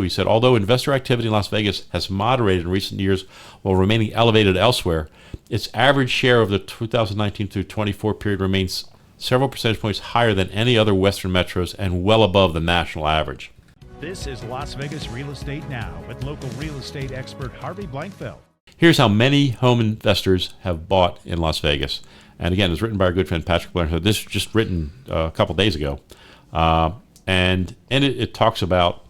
He said, although investor activity in Las Vegas has moderated in recent years while remaining elevated elsewhere, its average share of the 2019 through 24 period remains several percentage points higher than any other Western metros and well above the national average. This is Las Vegas Real Estate Now with local real estate expert Harvey Blankfeld. Here's how many home investors have bought in Las Vegas. And again, it's written by our good friend Patrick Blair. This is just written a couple days ago. And in it talks about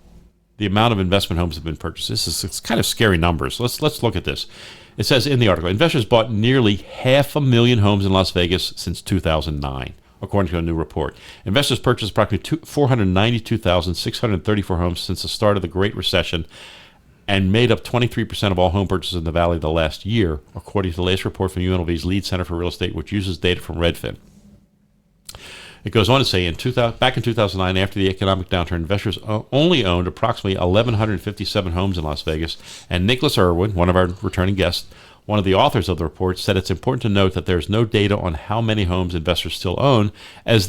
the amount of investment homes that have been purchased. It's kind of scary numbers. Let's look at this. It says in the article, investors bought nearly 500,000 homes in Las Vegas since 2009, according to a new report. Investors purchased approximately 492,634 homes since the start of the Great Recession and made up 23% of all home purchases in the Valley the last year, according to the latest report from UNLV's Lead Center for Real Estate, which uses data from Redfin. It goes on to say, back in 2009, after the economic downturn, investors only owned approximately 1,157 homes in Las Vegas. And Nicholas Irwin, one of our returning guests, one of the authors of the report, said it's important to note that there's no data on how many homes investors still own, as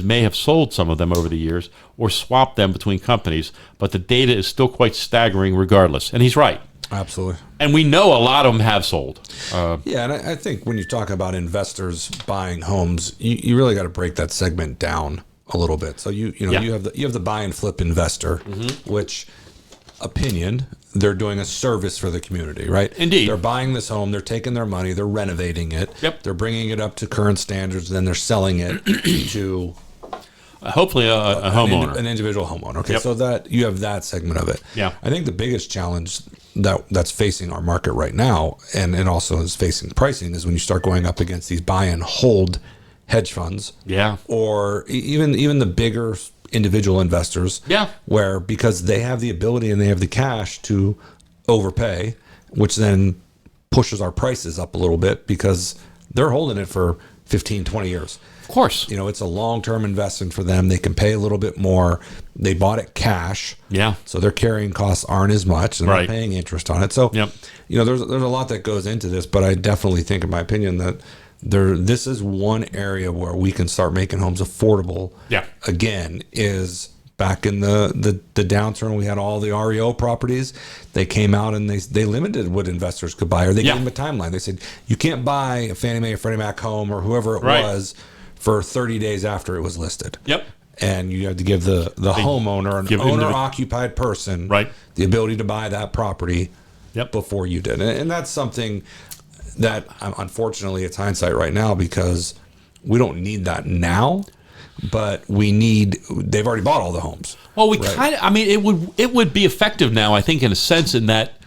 may have sold some of them over the years or swapped them between companies. But the data is still quite staggering regardless. And he's right. Absolutely. And we know a lot of them have sold. Yeah, and I think when you talk about investors buying homes, you really got to break that segment down a little bit. So you have the buy and flip investor, which they're doing a service for the community, right? Indeed. They're buying this home, they're taking their money, they're renovating it, Yep. They're bringing it up to current standards, then they're selling it to hopefully a homeowner, an individual homeowner. Okay, Yep. so that you have that segment of it. Yeah. I think the biggest challenge that's facing our market right now, and also is facing pricing, is when you start going up against these buy and hold hedge funds. Yeah. Or even the bigger individual investors. Yeah. Where because they have the ability and they have the cash to overpay, which then pushes our prices up a little bit because they're holding it for 15, 20 years. Of course. It's a long-term investment for them. They can pay a little bit more. They bought it cash. Yeah. So their carrying costs aren't as much. They're Right. not paying interest on it. So, Yep. there's a lot that goes into this, but I definitely think, in my opinion, that this is one area where we can start making homes affordable. Yeah. Again, is back in the downturn, we had all the REO properties. They came out and they limited what investors could buy, or they gave them a timeline. They said, you can't buy a Fannie Mae or Freddie Mac home or whoever it Right. was for 30 days after it was listed. Yep. And you have to give the homeowner, an owner-occupied person, Right. the ability to buy that property Yep. before you did. And that's something that, unfortunately, it's hindsight right now, because we don't need that now, but they've already bought all the homes. Well, it would be effective now, I think, in a sense, in that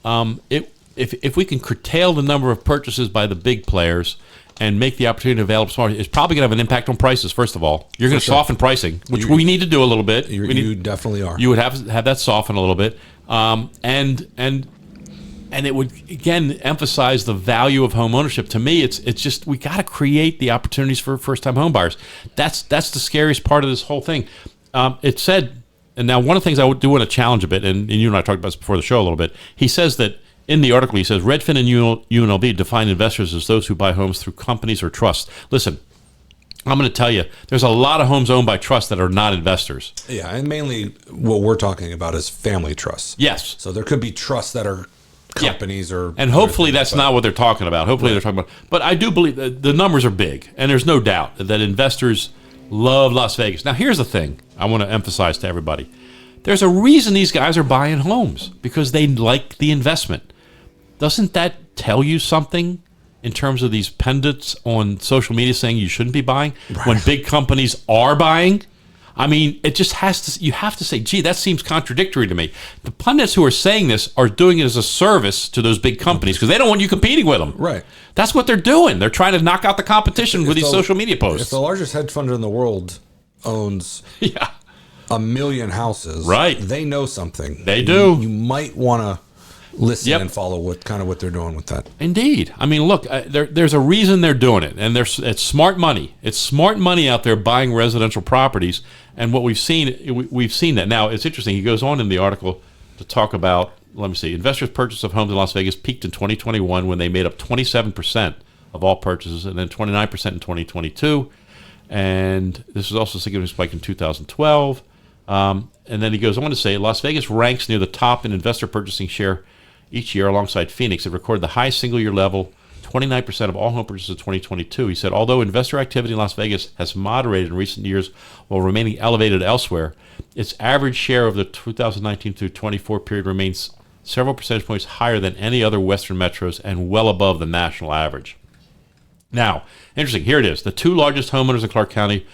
if we can curtail the number of purchases by the big players and make the opportunity available smarter, it's probably going to have an impact on prices. First of all, you're going to soften pricing, which we need to do a little bit. You definitely are. You would have that soften a little bit, and it would again emphasize the value of home ownership. To me, it's just we got to create the opportunities for first-time home buyers. That's the scariest part of this whole thing. It said, and now one of the things I do want to challenge a bit, and you and I talked about this before the show a little bit. He says that. In the article, he says, Redfin and UNLV define investors as those who buy homes through companies or trusts. Listen, I'm going to tell you, there's a lot of homes owned by trusts that are not investors. Yeah, and mainly what we're talking about is family trusts. Yes. So there could be trusts that are companies and hopefully that's not what they're talking about. Hopefully they're talking about. But I do believe that the numbers are big, and there's no doubt that investors love Las Vegas. Now, here's the thing I want to emphasize to everybody. There's a reason these guys are buying homes, because they like the investment. Doesn't that tell you something in terms of these pundits on social media saying you shouldn't be buying when big companies are buying? I mean, it just you have to say, gee, that seems contradictory to me. The pundits who are saying this are doing it as a service to those big companies because they don't want you competing with them. Right. That's what they're doing. They're trying to knock out the competition with these social media posts. If the largest hedge fund in the world owns 1 million houses, right, they know something. They do. You might want to listen and follow what they're doing with that. Indeed. I mean, look, there's a reason they're doing it, and it's smart money. It's smart money out there buying residential properties, and what we've seen that. Now, it's interesting. He goes on in the article to talk about, let me see, investors' purchase of homes in Las Vegas peaked in 2021 when they made up 27% of all purchases, and then 29% in 2022, and this was also a significant spike in 2012. And then he goes on to say, Las Vegas ranks near the top in investor purchasing share each year alongside Phoenix. It recorded the highest single-year level, 29% of all home purchases in 2022. He said, although investor activity in Las Vegas has moderated in recent years while remaining elevated elsewhere, its average share of the 2019 through 24 period remains several percentage points higher than any other Western metros and well above the national average. Now, interesting, here it is. The two largest homeowners in Clark County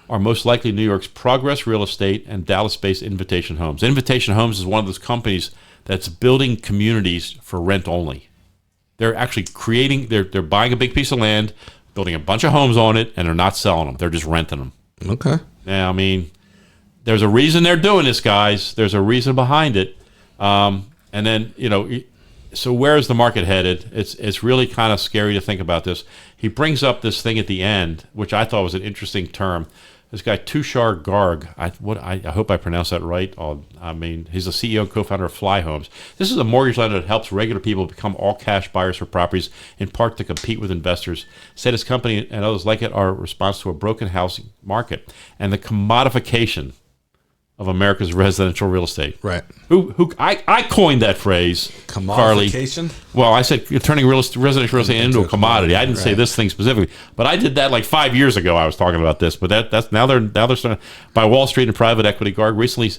are most likely New York's Progress Real Estate and Dallas-based Invitation Homes. Invitation Homes is one of those companies that's building communities for rent only. They're actually they're buying a big piece of land, building a bunch of homes on it, and they're not selling them. They're just renting them. Okay. Now, I mean, there's a reason they're doing this, guys. There's a reason behind it. And then, so where is the market headed? It's really kind of scary to think about this. He brings up this thing at the end, which I thought was an interesting term. This guy, Tushar Garg, I hope I pronounced that right. He's the CEO and co-founder of Fly Homes. This is a mortgage lender that helps regular people become all-cash buyers for properties, in part to compete with investors. Said his company and others like it are a response to a broken housing market and the commodification of America's residential real estate. Right. I coined that phrase, commodification? Carly. Well, I said you're turning residential real estate into a commodity. I didn't say this thing specifically, but I did that like 5 years ago. I was talking about this, but that's now they're starting by Wall Street and private equity. Garg recently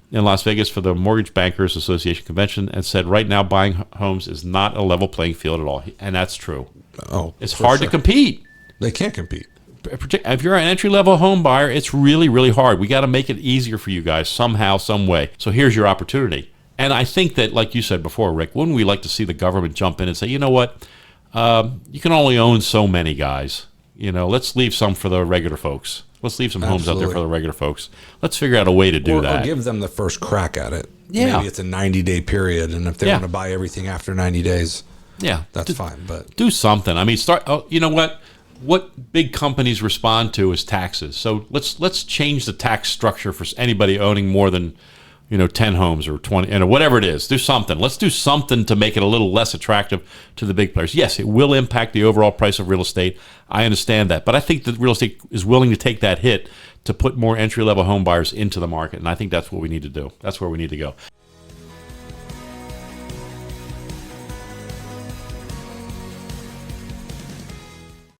in Las Vegas for the Mortgage Bankers Association convention and said right now buying homes is not a level playing field at all, and that's true. Oh, it's hard to compete. They can't compete. If you're an entry-level home buyer, it's really, really hard. We got to make it easier for you guys somehow, some way. So here's your opportunity. And I think that, like you said before, Rick, wouldn't we like to see the government jump in and say, you know what, you can only own so many guys. Let's leave some for the regular folks. Let's leave some homes out there for the regular folks. Let's figure out a way to do that. Or give them the first crack at it. Yeah. Maybe it's a 90-day period, and if they want to buy everything after 90 days, that's fine. But do something. I mean, start. Oh, you know what? What big companies respond to is taxes. So let's change the tax structure for anybody owning more than 10 homes or 20, whatever it is. Do something. Let's do something to make it a little less attractive to the big players. Yes, it will impact the overall price of real estate. I understand that, but I think that real estate is willing to take that hit to put more entry-level home buyers into the market, and I think that's what we need to do. That's where we need to go.